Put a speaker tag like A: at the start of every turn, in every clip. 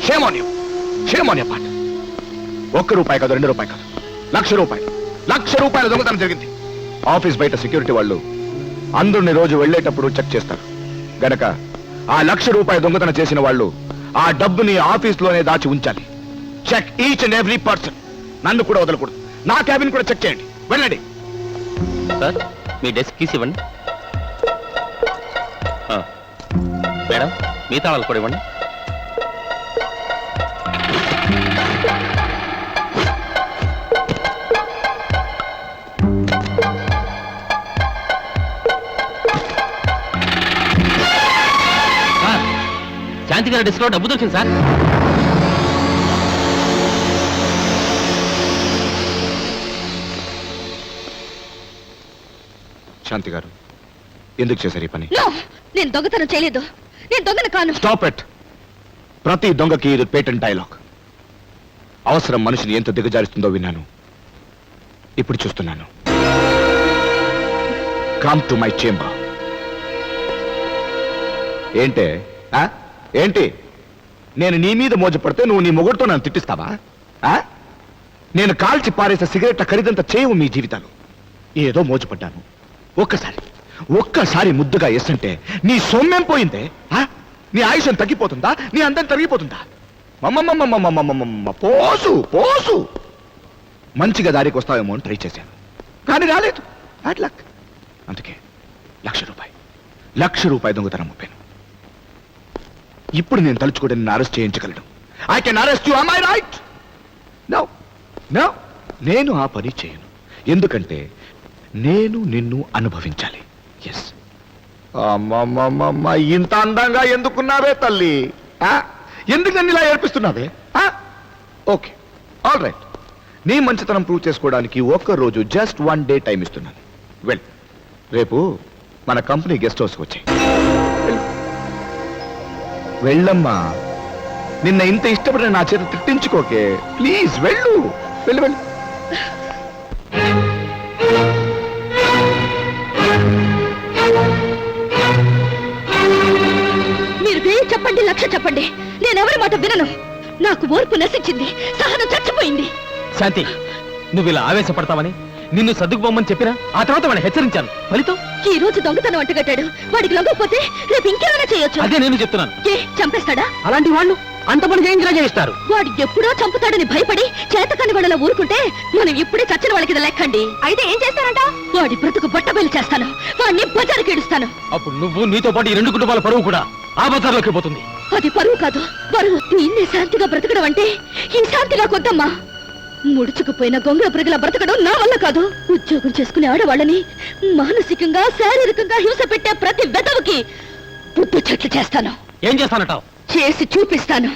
A: Shame on you part. ₹1 కాదు, ₹2 కాదు, ₹1,00,000 దొంగతనం జరిగింది. ఆఫీస్ బయట సెక్యూరిటీ వాళ్ళు అందరిని రోజు వెళ్ళేటప్పుడు చెక్ చేస్తారు గనక ఆ ₹1,00,000 దొంగతనం చేసిన వాళ్ళు ఆ డబ్బుని ఆఫీస్లోనే దాచి ఉంచాలి. Check each and every person. నన్ను కూడా వదలకూడదు. నా క్యాబిన్ కూడా చెక్ చేయండి. వెళ్ళండి.
B: సార్, మీ డెస్క్ కీస్ ఇవ్వండి. మేడం, మీ తాళాలు కూడా ఇవ్వండి. శాంతి గారి డెస్క్ లో డబ్బు దొరికింది సార్.
A: శాంతి గారు, ఎందుకు చేశారు ఈ పని?
C: నేను దొంగతనం చేయలేదు. నేను దొంగను కాను.
A: Stop it. ప్రతి దొంగకి ఇది పేటెంట్ డైలాగ్. అవసరం మనిషిని ఎంత దిగజారిస్తుందో విన్నాను, ఇప్పుడు చూస్తున్నాను. Come to my chamber. ఏంటి నేను నీ మీద మోజపడితే నువ్వు నీ మొగుడుతో నన్ను తిట్టిస్తావా? నేను కాల్చి పారేసే సిగరెట్ల ఖరీదంతా చేయవు మీ జీవితాలు. ఏదో మోజపడ్డాను. ఒక్కసారి ముద్దుగా ఎస్సంటే నీ సొమ్మేం పోయిందే? నీ ఆయుషం తగ్గిపోతుందా? నీ అందం తరిగిపోతుందా? పోసు మంచిగా దారికి వస్తావేమో అని ట్రై చేశాను, కానీ రాలేదు. Bad luck. అందుకే ₹1,00,000 దొంగతనం మోపాను. ఇప్పుడు నేను తలుచుకుంటే నిన్ను అరెస్ట్ చేయించగలను. I can arrest you. am I right? No. నేను ఆ పని చేయను. ఎందుకంటే నేను నిన్ను అనుభవించాలి. ఎస్. ఇంత అందంగా ఎందుకున్నావే తల్లి? ఎందుకు నన్ను ఇలా ఏర్పిస్తున్నావే? Okay, all right. నీ మంచితనం ప్రూవ్ చేసుకోవడానికి ఒక్కరోజు, జస్ట్ 1 day టైం ఇస్తున్నాను. వెల్, రేపు మన కంపెనీ గెస్ట్ హౌస్కి వచ్చాయి. వెళ్ళమ్మా. నిన్న ఇంత ఇష్టపడిన నా చేత తిట్టించుకోకే ప్లీజ్. వెళ్ళు.
C: మీరు వెయ్యి చెప్పండి, 1,00,000 చెప్పండి, నేనెవరి మాట వినను. నాకు ఓర్పు నశించింది, సహనం చచ్చిపోయింది.
B: శాంతి, నువ్వు ఇలా ఆవేశపడతావని నిన్ను సర్దుకుపోమని చెప్పినా ఆ తర్వాత వాడిని హెచ్చరించాను. ఫలితం
C: ఈ రోజు దొంగతనం అంటగట్టాడు. వాడికి లొంగకపోతే రేపు ఇంకేమైనా చేయొచ్చు.
B: అదే నేను చెప్తున్నాను.
C: చంపేస్తాడా?
B: అలాంటి వాళ్ళు అంత పని చేయించినా చేయిస్తారు.
C: వాడు ఎప్పుడో చంపుతాడని భయపడి చేతకాని వాళ్ళ ఊరుకుంటే మనం ఇప్పుడే చచ్చిన వాళ్ళకి లెక్కండి. అయితే ఏం చేస్తానంట? వాడి బ్రతుకు బట్టబయలు చేస్తాను. వాడిని బజారుకి ఇడుస్తాను.
B: అప్పుడు నువ్వు, నీతో పాటు ఈ 2 కుటుంబాల పరువు కూడా ఆ బజార్లోకి పోతుంది.
C: అది పరువు కాదు, బరువు. నిన్నే శాంతిగా బ్రతకడం అంటే ఈ శాంతిగా కొద్దమ్మా. ముడుచుకుపోయిన గొంగళ ప్రజల బ్రతకడం నా వల్ల కాదు. ఉద్యోగం చేసుకునే ఆడవాళ్ళని మానసికంగా, శారీరకంగా హింస పెట్టే ప్రతి వెదవికి బుద్ధి చెట్లు చేస్తాను.
B: ఏం చేస్తానంటావు?
C: చేసి చూపిస్తాను.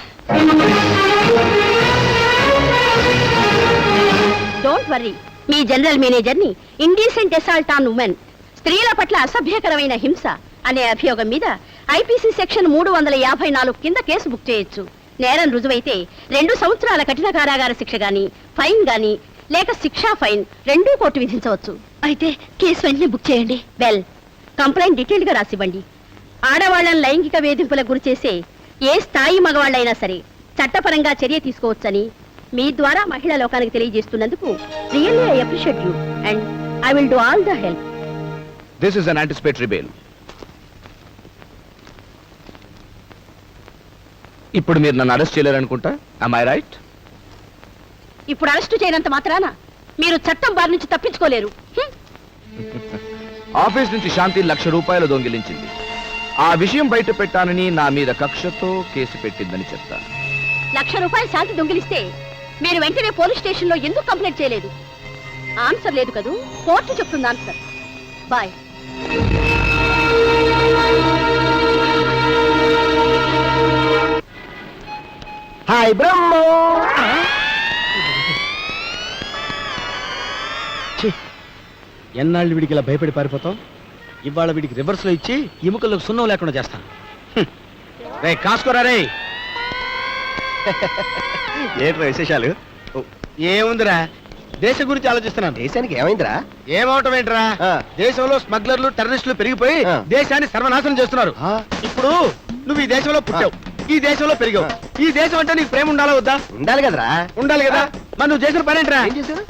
C: Don't worry, me general manager ని ఇండీసెంట్ అసాల్ట్ ఆన్ ఉమెన్, స్త్రీల పట్ల అసభ్యకరమైన హింస అనే అభియోగం మీద ఐపీసీ సెక్షన్ 354 కింద కేసు బుక్ చేయొచ్చు. నేరం రుజువైతే 2 సంవత్సరాల కఠిన కారాగార శిక్ష గాని, ఫైన్ గాని, లేక శిక్షా ఫైన్ 2 కోర్టు విధించవచ్చు. అయితే కేసు వెంటనే బుక్ చేయండి. వెల్, కంప్లైంట్ డీటెయిల్ గా రాసివ్వండి. ఆడవాళ్లను లైంగిక వేధింపులకు గురి చేసే ఏ స్థాయి మగవాళ్ళైనా సరే చట్టపరంగా చర్య తీసుకోవచ్చని మీ ద్వారా మహిళా లోకానికి తెలియజేస్తున్నందుకు really I appreciate you and I will do all the help.
A: This is an anticipatory bail. ఇప్పుడు మీరు నన్ను అరెస్ట్ చేయలేరనుకుంటా. am I right?
C: ఇప్పుడు అరెస్టు చేయనంత మాత్రాన మీరు చట్టం బారి నుంచి తప్పించుకోలేరు.
A: ఆఫీస్ నుంచి శాంతి ₹1,00,000 దొంగిలించింది. ఆ విషయం బయట పెట్టానని నా మీద కక్షతో కేసు పెట్టిందని చెప్తాను.
C: ₹1,00,000 శాంతి దొంగిలిస్తే మీరు వెంటనే పోలీస్ స్టేషన్ లో ఎందుకు కంప్లైంట్ చేయలేదు? ఆన్సర్ లేదు కదూ, కోర్టు చెప్తుంది ఆన్సర్. బాయ్.
A: హాయ్ బ్రహ్మో.
B: ఎన్నాళ్ళు వీడికి ఇలా భయపడి పారిపోతాం? ఇవాళ వీడికి రివర్స్ లో ఇచ్చి ఎముకల్లో సున్నం లేకుండా చేస్తాను. రే కాసుకోరా రే.
A: ఏంట్రా విశేషాలు?
B: ఏముందిరా, దేశం గురించి ఆలోచిస్తున్నాను.
A: దేశానికి ఏమైందిరా?
B: ఏమవటం ఏంట్రా, దేశంలో స్మగ్లర్లు, టెర్రరిస్టులు పెరిగిపోయి దేశాన్ని సర్వనాశనం చేస్తున్నారు. ఇప్పుడు నువ్వు ఈ దేశంలో పుట్టావు, ఈ దేశంలో పెరిగావు. ఈ దేశం అంటే నీకు ప్రేమ ఉండాలా వద్దా?
D: ఉండాలి కదరా.
B: ఉండాలి కదా. మరి నువ్వు చేసిన పని ఏంట్రా?
D: ఏం చేశారు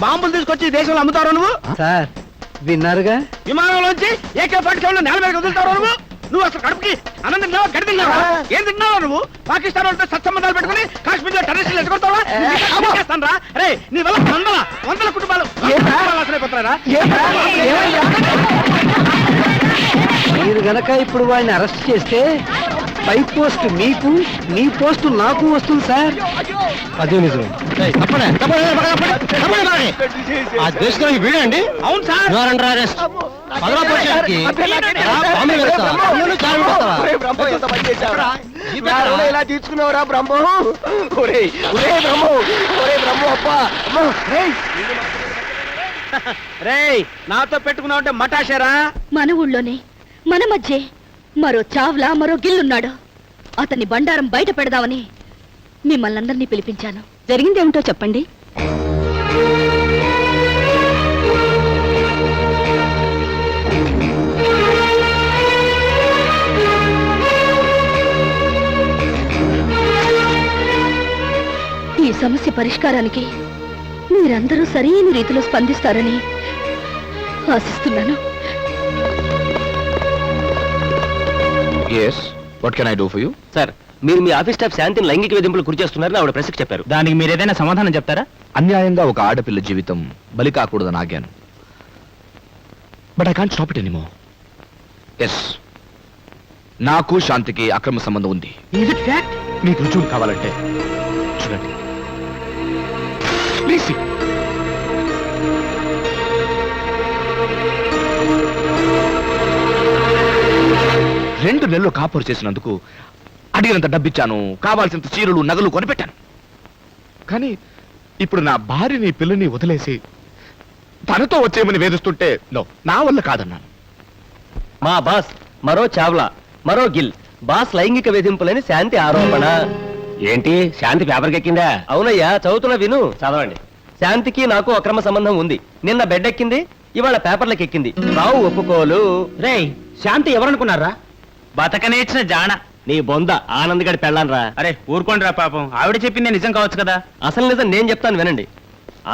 B: బాంబులు తీసుకొచ్చి ఈ దేశంలో అమ్ముతావు నువ్వు?
D: సార్? విన్నారుగా,
B: విమానంలోంచి AK-47 నేల మీద వదులుతావు నువ్వు? నువ్వు అసలు కడుపుకి అన్నం తిన్నావా, గడి తిన్నావా? ఏం తిన్నావా నువ్వు? పాకిస్తాన్ వాళ్ళతో సత్సంబంధాలు పెట్టుకుని కాశ్మీర్ లో టెర్రరిస్టులు ఎదుగుతావా? రే, నీ వల్ల వందల కుటుంబాలు నాశనమైపోతున్నారా?
D: మీరు గనక ఇప్పుడు వాడిని అరెస్ట్ చేస్తే పై పోస్ట్ మీకు, మీ పోస్ట్ నాకు వస్తుంది సార్. అదే నిజం.
B: ఆ దేశంలో వీడండి. అవును సార్.
D: ఇలా తీర్చుకున్నావురా బ్రహ్మో. ఒరే బ్రహ్మో, ఒరే బ్రహ్మో, అబ్బా అమ్మో.
B: రేయ్, నాతో పెట్టుకున్నావు అంటే మటాషారా?
C: మన ఊళ్ళోనే మన మధ్య మరో చావ్లా మరో గిల్లున్నాడు. అతన్ని బండారం బయట పెడదామని మిమ్మల్ని అందరినీ పిలిపించాను. జరిగిందేమిటో చెప్పండి. ఈ సమస్య పరిష్కారానికి మీరందరూ సరైన రీతిలో స్పందిస్తారని ఆశిస్తున్నాను.
A: Yes, what can I do for you?
E: Sir, మీరు మీ ఆఫీస్ స్టాఫ్ శాంతిని లైంగిక వేధింపులు గురి చేస్తున్నారని ఆవిడ ప్రెస్కి చెప్పారు. దానికి మీరు ఏదైనా సమాధానం చెప్తారా?
A: అన్యాయంగా ఒక ఆడపిల్ల జీవితం బలి కాకూడదని ఆగాను. But I can't stop it anymore. Yes, నాకు శాంతికి అక్రమ సంబంధం ఉంది. మీకు రుజువులు కావాలంటే చూడండి ప్లీజ్. రెండు నెలలు కాపురు చేసినందుకు అడిగినంత డబ్బిచ్చాను, కావాల్సినంత చీరలు నగలు కొనిపెట్టాను. కానీ ఇప్పుడు నా భార్యని పిల్లని వదిలేసి తనతో వచ్చేయమని వేధిస్తుంటే నా వల్ల కాదన్నాను.
E: మా బాస్ మరో చావ్లా, మరో గిల్. బాస్ లైంగిక వేధింపులని శాంతి ఆరోపణ. ఏంటి, శాంతి పేపర్కి ఎక్కిందా? అవునయ్యా, చదువుతున్నా విను. చదవండి. శాంతికి నాకు అక్రమ సంబంధం ఉంది. నిన్న బెడ్ ఎక్కింది, ఇవాళ పేపర్లకు ఎక్కింది. రావు ఒప్పుకోలు.
B: రేయ్, శాంతి ఎవరనుకున్నారా?
E: బతకనేచిన జాణ. నీ బొంద ఆనంద్ గడి పెళ్ళాన్రా.
B: అరే ఊరుకోండి రా, పాపం ఆవిడ చెప్పిందే నిజం కావచ్చు కదా.
E: అసలు నిజం నేను చెప్తాను వినండి.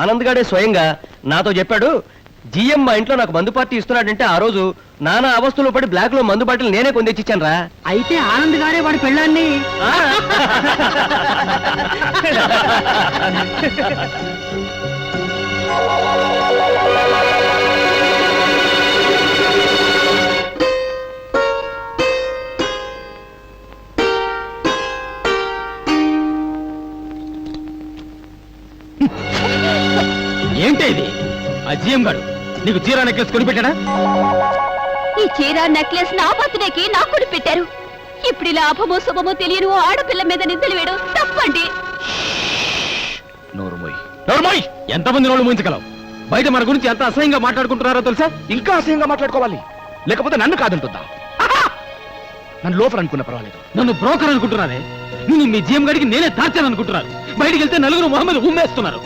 E: ఆనంద్ గడే స్వయంగా నాతో చెప్పాడు, జిఎం మా ఇంట్లో నాకు మందు పార్టీ ఇస్తున్నాడంటే ఆ రోజు నానా అవస్థలు పడి బ్లాక్ లో మందు బాటిల్ నేనే కొందిచ్చిచ్చాను రా.
D: అయితే ఆనంద్ గారే వాడి పెళ్ళాన్ని.
B: ఏంటి ఇది? ఆ జిఎం గాడు నీకు చీర నెక్లెస్ కొనిపెట్టాడా?
C: ఈ చీర నెక్లెస్ నా బర్త్డేకి నాకు కొని పెట్టారు. ఇప్పుడు ఇలా అపమో శుభమో తెలియని ఓ ఆడపిల్ల మీద నిందలు వేయడం తప్పండి.
A: నోర్మోయ్,
B: ఎంతమంది నోళ్ళు ముంచగలవు? బయట మన గురించి ఎంత అసహ్యంగా మాట్లాడుకుంటున్నారో తెలుసా?
A: ఇంకా అసహ్యంగా మాట్లాడుకోవాలి, లేకపోతే నన్ను కాదంటుందా? నన్ను లోఫర్ అనుకున్న పర్వాలేదు.
B: నన్ను బ్రోకర్ అనుకుంటున్నారే? నేను మీ జిఎం గడికి నేనే తార్చాను అనుకుంటున్నారు. బయటికి వెళ్తే నలుగురు మొహమ్మద్ ఉమ్మేస్తున్నారు.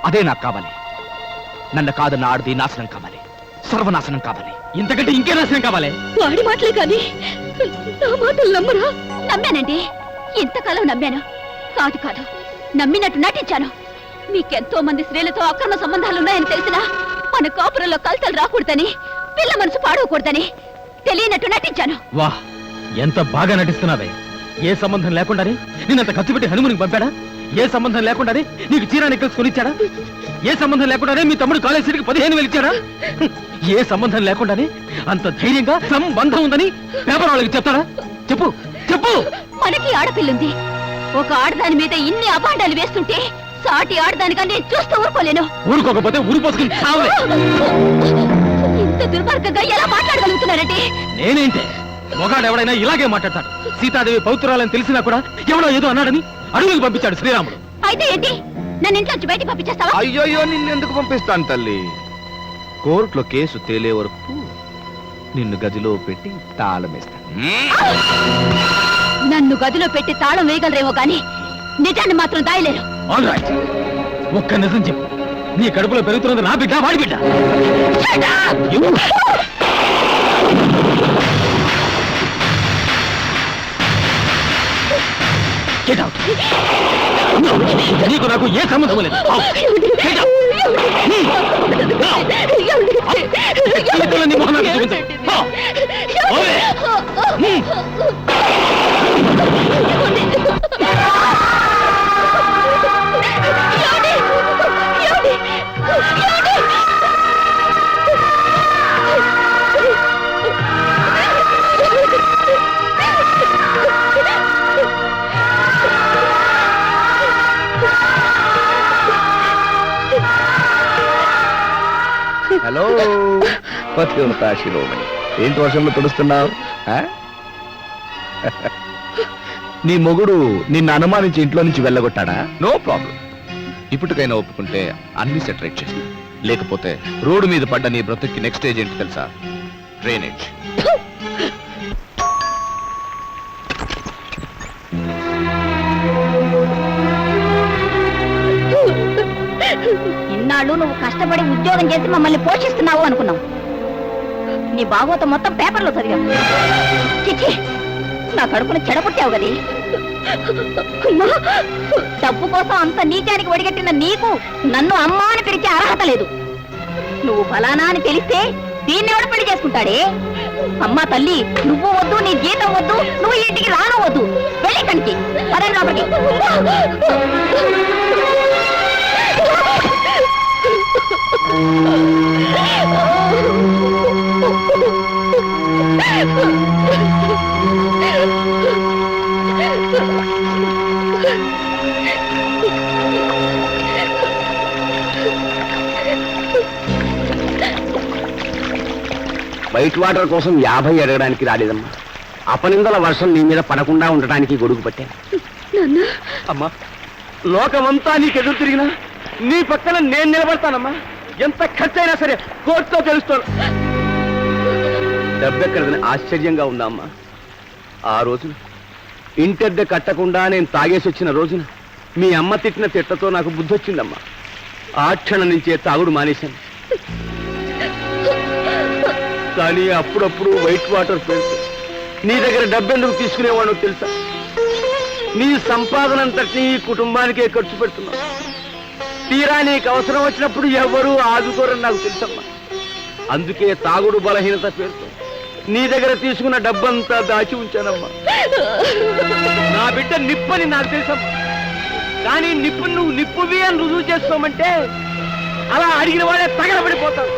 A: అదే నాకు కావాలి. నన్ను కాదన్న ఆడది నాశనం కావాలి, సర్వనాశనం కావాలి.
B: ఇంతకంటే ఇంకే నాశనం కావాలి.
C: వాడి మాటలే కానీ నా మాటలు నమ్మరా? నమ్మానండి, ఇంతకాలం నమ్మాను. కాదు కాదు, నమ్మినట్టు నటించాను. మీకెంతో మంది స్త్రీలతో అక్రమ సంబంధాలున్నాయని తెలిసినా మన కాపురంలో కలతలు రాకూడదని, పిల్ల మనసు పాడవకూడదని తెలియనట్టు నటించాను.
B: వాహ్, ఎంత బాగా నటిస్తున్నావే. ఏ సంబంధం లేకుండానే నేనంత ఖర్చు పెట్టి హనుమూనికి పంపాడా? ఏ సంబంధం లేకుండానే నీకు చీర నెక్లెస్ కొనిచ్చాడా? ఏ సంబంధం లేకుండానే మీ తమ్ముడు కాలేజ్ సీటుకి 15,000 ఇచ్చాడా? ఏ సంబంధం లేకుండానే అంత ధైర్యంగా సంబంధం ఉందని పేపర్ వాళ్ళకి చెప్తాడా? చెప్పు చెప్పు.
C: మనకి ఆడపిల్లుంది. ఒక ఆడదాని మీద ఇన్ని అభాండాలు వేస్తుంటే సాటి ఆడదానిగా నేను చూస్తూ ఊరుకోలేను.
B: ఊరుకోకపోతే ఊరిపోసుకుని చావే.
C: ఇంత దుర్మార్గంగా ఎలా మాట్లాడగలుగుతున్నారంటే?
B: నేనేంటే, మొగాడు ఎవడైనా ఇలాగే మాట్లాడతాడు. సీతాదేవి పౌత్రాలని తెలిసినా కూడా ఎవడో ఏదో అన్నాడని అడవులకు పంపించాడు శ్రీరాముడు.
C: అయితే ఏంటి, నన్ను ఇంట్లోంచి బయటికి పంపించేస్తావా?
A: అయ్యో, నిన్నెందుకు పంపిస్తాను తల్లి? కోర్టులో కేసు తేలే వరకు నిన్ను గదిలో పెట్టి తాళం వేస్తాను.
C: నన్ను గదిలో పెట్టి తాళం వేయగలరేమో కానీ నిజాన్ని మాత్రం దాయలేరు.
B: ఆల్ రైట్, ఒక్క నిజం చెప్పు. నీ కడుపులో పెరుగుతున్నది నా బిడ్డ, వాడి బిడ్డ? Get out. నీకు నాకు ఏ సంబంధం లేదు Get out. జీవితంలో నీ మొహం నాకు చూపించు. పోవే.
A: హలో పతివ్రత శిరోమణి, ఏంటి వర్షంలో తుడుస్తున్నావు? నీ మొగుడు నిన్ను అనుమానించి ఇంట్లో నుంచి వెళ్ళగొట్టాడా? No problem. ఇప్పటికైనా ఒప్పుకుంటే అన్ని సెటరేట్ చేస్తా. లేకపోతే రోడ్డు మీద పడ్డ నీ బ్రతుక్కి నెక్స్ట్ స్టేజ్ ఏంటి తెలుసా? డ్రైనేజ్.
C: ఇన్నాళ్ళు నువ్వు కష్టపడి ఉద్యోగం చేసి మమ్మల్ని పోషిస్తున్నావు అనుకున్నావు. నీ బాగోత మొత్తం పేపర్లో చదివావు. చిచ్చి, నా కడుపును చెడపుట్టావు గది. డబ్బు కోసం అంత నీచానికి ఒడిగట్టిన నీకు నన్ను అమ్మా అని పిలిచే అర్హత లేదు. నువ్వు ఫలానా అని తెలిస్తే దీన్ని ఎవడు పెళ్లి చేసుకుంటాడే? అమ్మా తల్లి, నువ్వు వద్దు, నీ జీతం వద్దు, నువ్వు ఇంటికి రాను వద్దు. వెళ్ళి కనికి పదండి లోపలికి.
D: వైట్ వాటర్ కోసం 50 అడగడానికి రాలేదమ్మా. అపనిందల వర్షం నీ మీద పడకుండా ఉండటానికి గొడుగు పట్టాను. అమ్మా, లోకమంతా నీకు ఎదురు తిరిగినా నీ పక్కన నేను నిలబడతానమ్మా. ఎంత ఖర్చైనా సరే కోర్టుతో తెలుస్తాను. డబ్బెక్కడదని ఆశ్చర్యంగా ఉందా అమ్మా? ఆ రోజున ఇంటెద్దె కట్టకుండా నేను తాగేసి వచ్చిన రోజున మీ అమ్మ తిట్టిన తిట్టతో నాకు బుద్ధి వచ్చిందమ్మా. ఆ క్షణం నుంచే తాగుడు మానేశాను. కానీ అప్పుడప్పుడు వైట్ వాటర్ పెడుతూ నీ దగ్గర డబ్బెందుకు తీసుకునేవాడో తెలుసా? నీ సంపాదనంతటినీ ఈ కుటుంబానికే ఖర్చు పెడుతున్నావు. తీరా నీకు అవసరం వచ్చినప్పుడు ఎవరు ఆదుకోరని నాకు తెలుసమ్మా. అందుకే తాగుడు బలహీనత పేరుతో నీ దగ్గర తీసుకున్న డబ్బంతా దాచి ఉంచానమ్మా. నా బిడ్డ నిప్పని నాకు తెలుసమ్మా. కానీ నిప్పు నువ్వు నిప్పువి అని రుజువు చేసుకోమంటే అలా అడిగిన వాడే తగలబడిపోతావు.